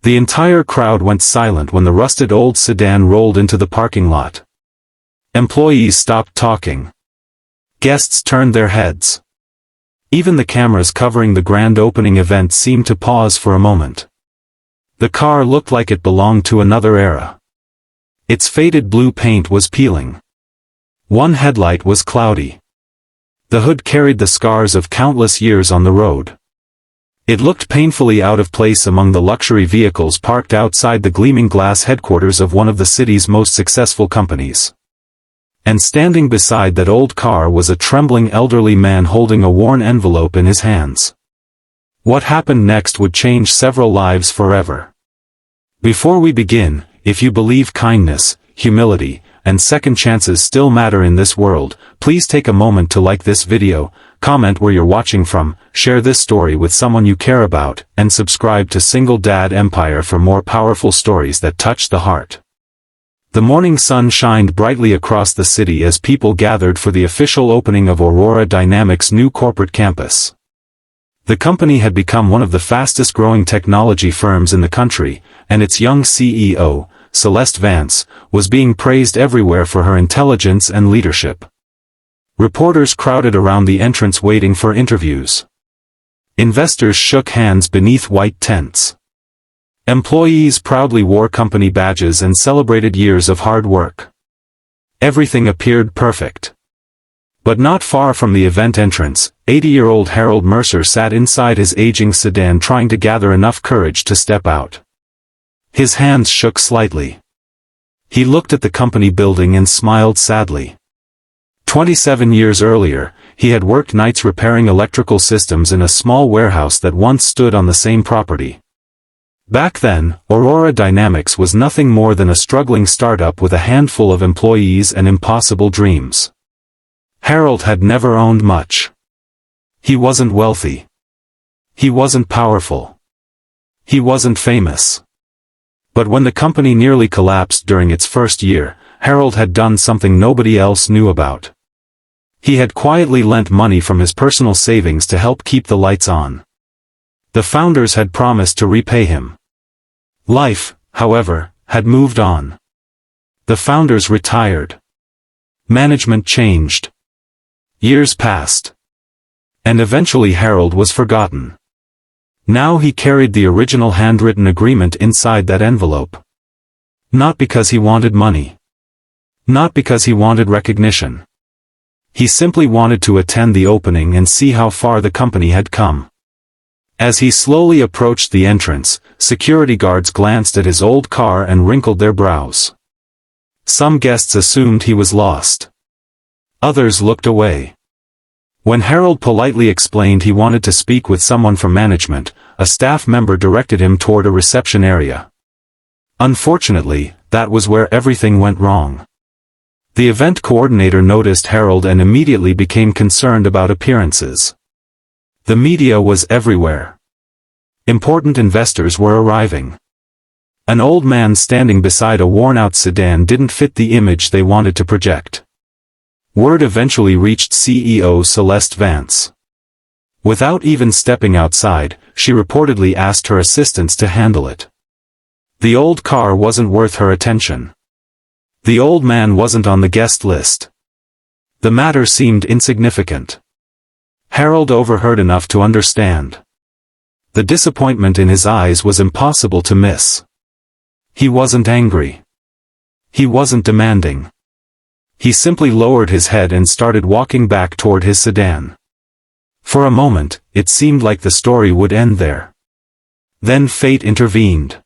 The entire crowd went silent when the rusted old sedan rolled into the parking lot. Employees stopped talking. Guests turned their heads. Even the cameras covering the grand opening event seemed to pause for a moment. The car looked like it belonged to another era. Its faded blue paint was peeling. One headlight was cloudy. The hood carried the scars of countless years on the road. It looked painfully out of place among the luxury vehicles parked outside the gleaming glass headquarters of one of the city's most successful companies. And standing beside that old car was a trembling elderly man holding a worn envelope in his hands. What happened next would change several lives forever. Before we begin, if you believe kindness, humility, and second chances still matter in this world, please take a moment to like this video, comment where you're watching from, share this story with someone you care about, and subscribe to Single Dad Empire for more powerful stories that touch the heart. The morning sun shined brightly across the city as people gathered for the official opening of Aurora Dynamics' new corporate campus. The company had become one of the fastest-growing technology firms in the country, and its young CEO, Celeste Vance, was being praised everywhere for her intelligence and leadership. Reporters crowded around the entrance waiting for interviews. Investors shook hands beneath white tents. Employees proudly wore company badges and celebrated years of hard work. Everything appeared perfect. But not far from the event entrance, 80-year-old Harold Mercer sat inside his aging sedan trying to gather enough courage to step out. His hands shook slightly. He looked at the company building and smiled sadly. 27 years earlier, he had worked nights repairing electrical systems in a small warehouse that once stood on the same property. Back then, Aurora Dynamics was nothing more than a struggling startup with a handful of employees and impossible dreams. Harold had never owned much. He wasn't wealthy. He wasn't powerful. He wasn't famous. But when the company nearly collapsed during its first year, Harold had done something nobody else knew about. He had quietly lent money from his personal savings to help keep the lights on. The founders had promised to repay him. Life, however, had moved on. The founders retired. Management changed. Years passed. And eventually Harold was forgotten. Now he carried the original handwritten agreement inside that envelope. Not because he wanted money. Not because he wanted recognition. He simply wanted to attend the opening and see how far the company had come. As he slowly approached the entrance, security guards glanced at his old car and wrinkled their brows. Some guests assumed he was lost. Others looked away. When Harold politely explained he wanted to speak with someone from management, a staff member directed him toward a reception area. Unfortunately, that was where everything went wrong. The event coordinator noticed Harold and immediately became concerned about appearances. The media was everywhere. Important investors were arriving. An old man standing beside a worn-out sedan didn't fit the image they wanted to project. Word eventually reached CEO Celeste Vance. Without even stepping outside, she reportedly asked her assistants to handle it. The old car wasn't worth her attention. The old man wasn't on the guest list. The matter seemed insignificant. Harold overheard enough to understand. The disappointment in his eyes was impossible to miss. He wasn't angry. He wasn't demanding. He simply lowered his head and started walking back toward his sedan. For a moment, it seemed like the story would end there. Then fate intervened.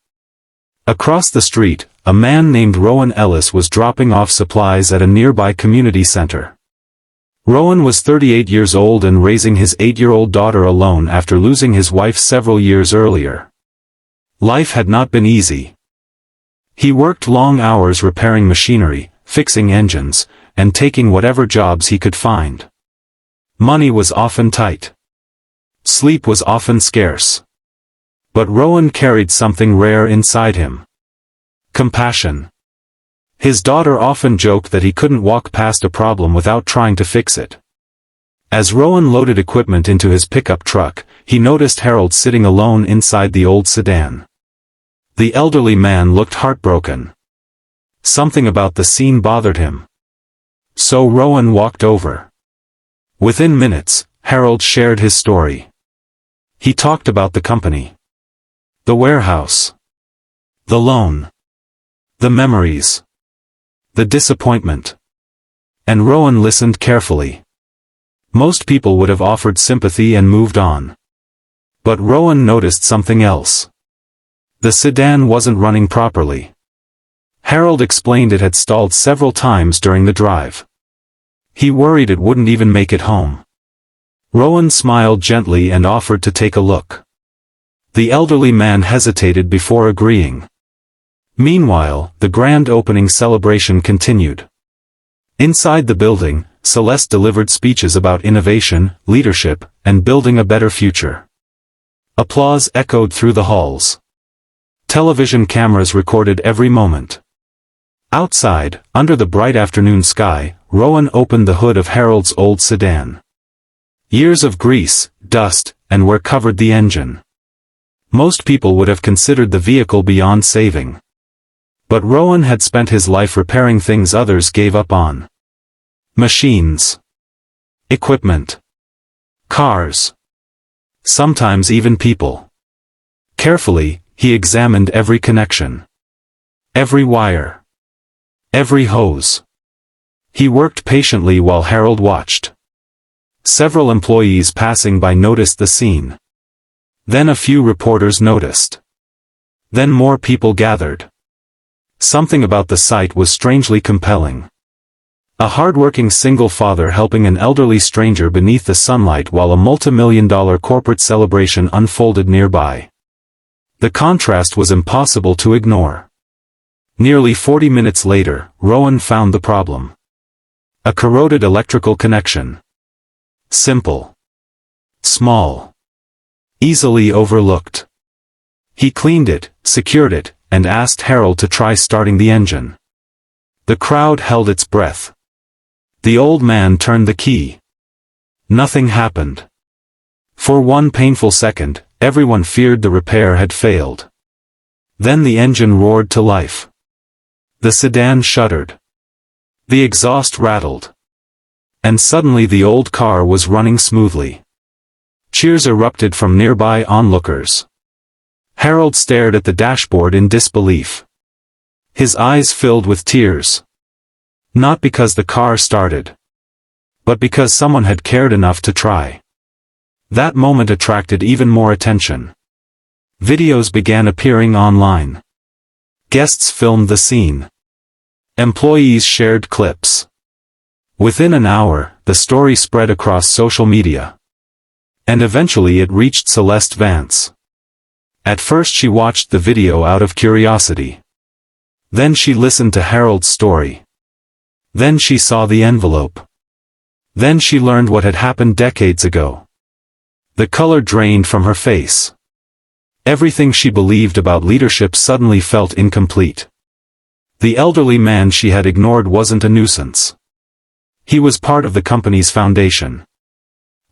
Across the street, a man named Rowan Ellis was dropping off supplies at a nearby community center. Rowan was 38 years old and raising his 8-year-old daughter alone after losing his wife several years earlier. Life had not been easy. He worked long hours repairing machinery, fixing engines, and taking whatever jobs he could find. Money was often tight. Sleep was often scarce. But Rowan carried something rare inside him. Compassion. His daughter often joked that he couldn't walk past a problem without trying to fix it. As Rowan loaded equipment into his pickup truck, he noticed Harold sitting alone inside the old sedan. The elderly man looked heartbroken. Something about the scene bothered him. So Rowan walked over. Within minutes, Harold shared his story. He talked about the company, the warehouse, the loan, the memories, the disappointment. And Rowan listened carefully. Most people would have offered sympathy and moved on. But Rowan noticed something else. The sedan wasn't running properly. Harold explained it had stalled several times during the drive. He worried it wouldn't even make it home. Rowan smiled gently and offered to take a look. The elderly man hesitated before agreeing. Meanwhile, the grand opening celebration continued. Inside the building, Celeste delivered speeches about innovation, leadership, and building a better future. Applause echoed through the halls. Television cameras recorded every moment. Outside, under the bright afternoon sky, Rowan opened the hood of Harold's old sedan. Years of grease, dust, and wear covered the engine. Most people would have considered the vehicle beyond saving. But Rowan had spent his life repairing things others gave up on. Machines. Equipment. Cars. Sometimes even people. Carefully, he examined every connection. Every wire. Every hose. He worked patiently while Harold watched. Several employees passing by noticed the scene. Then a few reporters noticed. Then more people gathered. Something about the sight was strangely compelling. A hardworking single father helping an elderly stranger beneath the sunlight while a multi-million-dollar corporate celebration unfolded nearby. The contrast was impossible to ignore. Nearly 40 minutes later, Rowan found the problem. A corroded electrical connection. Simple. Small. Easily overlooked. He cleaned it, secured it, and asked Harold to try starting the engine. The crowd held its breath. The old man turned the key. Nothing happened. For one painful second, everyone feared the repair had failed. Then the engine roared to life. The sedan shuddered. The exhaust rattled. And suddenly the old car was running smoothly. Cheers erupted from nearby onlookers. Harold stared at the dashboard in disbelief. His eyes filled with tears. Not because the car started, but because someone had cared enough to try. That moment attracted even more attention. Videos began appearing online. Guests filmed the scene. Employees shared clips. Within an hour, the story spread across social media. And eventually it reached Celeste Vance. At first she watched the video out of curiosity. Then she listened to Harold's story. Then she saw the envelope. Then she learned what had happened decades ago. The color drained from her face. Everything she believed about leadership suddenly felt incomplete. The elderly man she had ignored wasn't a nuisance. He was part of the company's foundation.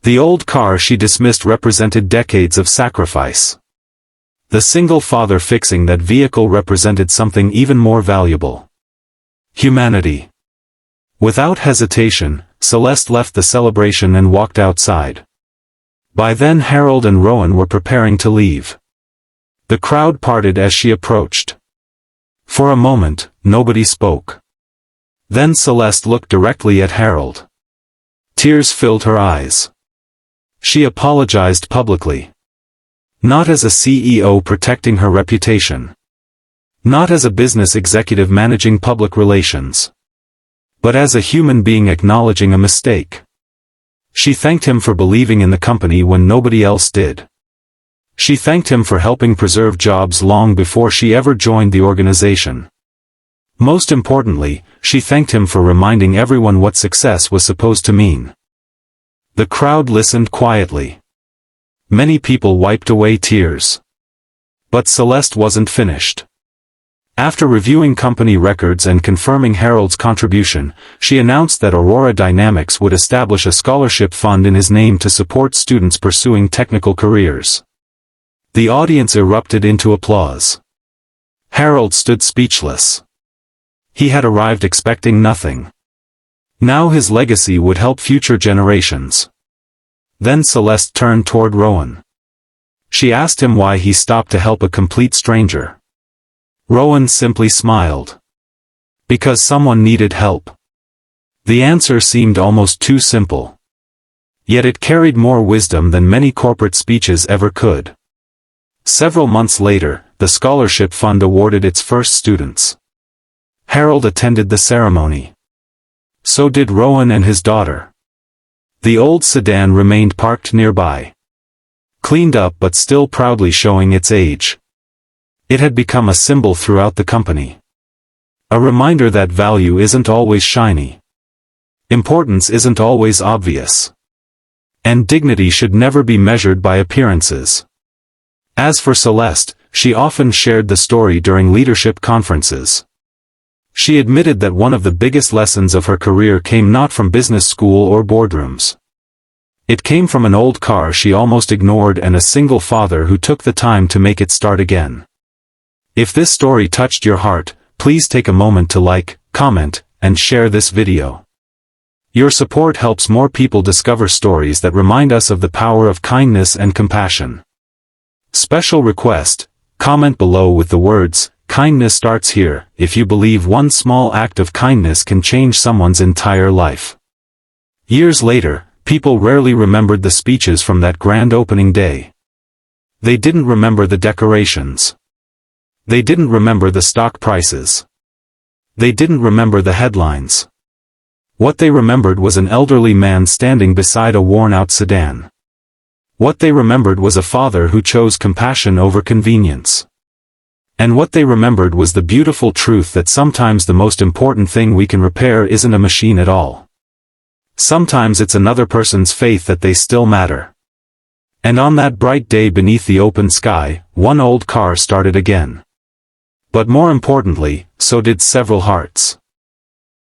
The old car she dismissed represented decades of sacrifice. The single father fixing that vehicle represented something even more valuable. Humanity. Without hesitation, Celeste left the celebration and walked outside. By then Harold and Rowan were preparing to leave. The crowd parted as she approached. For a moment, nobody spoke. Then Celeste looked directly at Harold. Tears filled her eyes. She apologized publicly. Not as a CEO protecting her reputation. Not as a business executive managing public relations. But as a human being acknowledging a mistake. She thanked him for believing in the company when nobody else did. She thanked him for helping preserve jobs long before she ever joined the organization. Most importantly, she thanked him for reminding everyone what success was supposed to mean. The crowd listened quietly. Many people wiped away tears. But Celeste wasn't finished. After reviewing company records and confirming Harold's contribution, she announced that Aurora Dynamics would establish a scholarship fund in his name to support students pursuing technical careers. The audience erupted into applause. Harold stood speechless. He had arrived expecting nothing. Now his legacy would help future generations. Then Celeste turned toward Rowan. She asked him why he stopped to help a complete stranger. Rowan simply smiled. Because someone needed help. The answer seemed almost too simple. Yet it carried more wisdom than many corporate speeches ever could. Several months later, the scholarship fund awarded its first students. Harold attended the ceremony. So did Rowan and his daughter. The old sedan remained parked nearby. Cleaned up but still proudly showing its age. It had become a symbol throughout the company. A reminder that value isn't always shiny. Importance isn't always obvious. And dignity should never be measured by appearances. As for Celeste, she often shared the story during leadership conferences. She admitted that one of the biggest lessons of her career came not from business school or boardrooms. It came from an old car she almost ignored and a single father who took the time to make it start again. If this story touched your heart, please take a moment to like, comment, and share this video. Your support helps more people discover stories that remind us of the power of kindness and compassion. Special request, comment below with the words, "Kindness starts here," if you believe one small act of kindness can change someone's entire life. Years later, people rarely remembered the speeches from that grand opening day. They didn't remember the decorations. They didn't remember the stock prices. They didn't remember the headlines. What they remembered was an elderly man standing beside a worn-out sedan. What they remembered was a father who chose compassion over convenience. And what they remembered was the beautiful truth that sometimes the most important thing we can repair isn't a machine at all. Sometimes it's another person's faith that they still matter. And on that bright day beneath the open sky, one old car started again. But more importantly, so did several hearts.